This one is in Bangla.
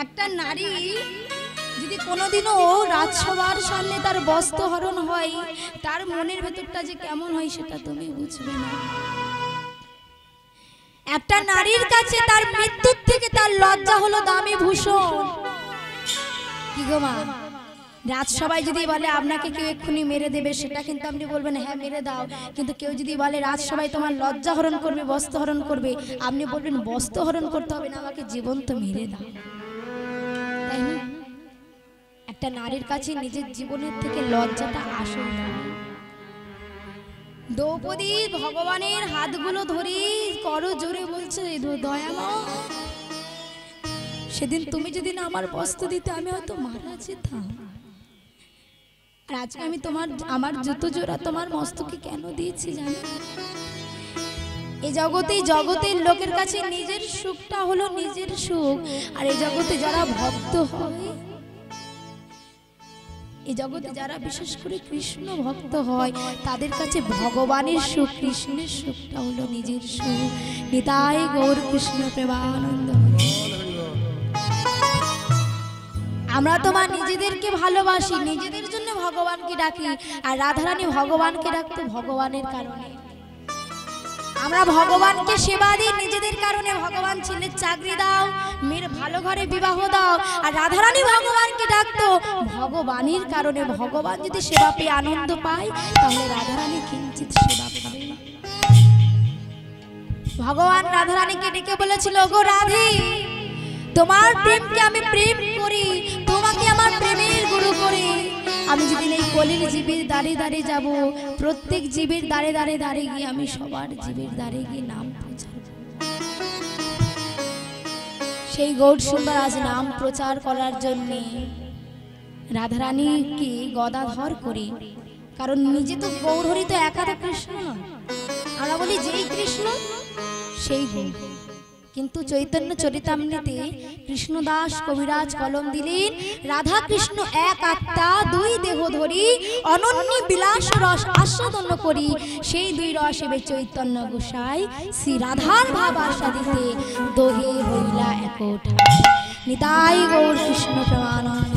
একটা নারী যদি কোনোদিনও রাজসভার সামনে তার বস্ত্র হরণ হয়, তার মনের ভেতরটা যে কেমন হয় সেটা তুমি বুঝবে না। একটা নারীর কাছে তার মৃত্যুর থেকে তার লজ্জা হলো দামি ভূষণ। কি গো মা, রাজসভায় যদি বলে আপনাকে কেউ এক্ষুনি মেরে দেবে, সেটা কিন্তু আপনি বলবেন হ্যাঁ মেরে দাও। কিন্তু কেউ যদি বলে রাজসভায় তোমার লজ্জা হরণ করবে, বস্ত্র হরণ করবে, আপনি বলবেন বস্ত্র হরণ করতে হবে না, আমাকে জীবন্ত মেরে দাও। তাই না? একটা নারীর কাছে নিজের জীবনের থেকে লজ্জাটা আসল। দ্রৌপদী ভগবানের হাতগুলো ধরে করো জোরে বলছে, দয়াময় সেদিন তুমি যদি না আমার বস্ত্র দিতে আমি হয়তো মারা যেতাম। আর আজকে আমি আমার জুতো জোড়া তোমার মস্তকে কেন দিয়েছি জানো? এই জগতের লোকের কাছে নিজের সুখটা হলো নিজের সুখ। আর এই জগতে যারা ভক্ত হয়, এই জগতে যারা বিশেষ করে কৃষ্ণ ভক্ত হয়, তাদের কাছে ভগবানের সুখ, কৃষ্ণের সুখটা হলো নিজের সুখ। নিতাই গৌর কৃষ্ণ প্রেমানন্দ। আমরা তোমার নিজেদেরকে ভালোবাসি, নিজেদের জন্য ভগবানকে ডাকি। আর রাধারানী ভগবানকে ডাকতো ভগবানের কারণে। আমরা ভগবানকে সেবা দিই নিজেদের কারণে। ভগবান ছেলের চাকরি দাও, মেয়ের ভালো ঘরে বিবাহ দাও। আর রাধারানী ভগবানকে ডাকতো ভগবানের কারণে। ভগবান যদি সেবা পেয়ে আনন্দ পায়, তাহলে রাধারানী কিঞ্চিত সেবা পাবে। ভগবান রাধারানীকে ডেকে বলেছিল, গো রাধে, তোমার প্রেমকে আমি প্রেম করি, তোমাকে আমার প্রেমের গুরু করি। আমি যদি এই কলির জীবের দ্বারে দ্বারে যাব, প্রত্যেক জীবের দ্বারে দ্বারে দ্বারে গিয়ে আমি সবার জীবের দ্বারে গিয়ে নাম প্রচার করব। সেই গৌর সুন্দর আজ নাম প্রচার করার জন্য রাধারানীকে গদাধর করে, কারণ নিজে তো গৌর হরি তো একা তো কৃষ্ণ নয়। আমরা বলি যেই কৃষ্ণ সেই গৌর। কিন্তু চৈতন্য চরিতামৃতে কৃষ্ণদাস কবিরাজ কলম দিলেন, রাধা কৃষ্ণ এক আত্মা, দুই দেহ ধরি, অনন্য বিলাস রস আস্বাদন করি। সেই দুই রস এবে চৈতন্য গোসাই, শ্রী রাধার ভাব আস্বাদিতে দোহে হইলা একোঠা। নিতাই গৌর কৃষ্ণ প্রেমানন্দ।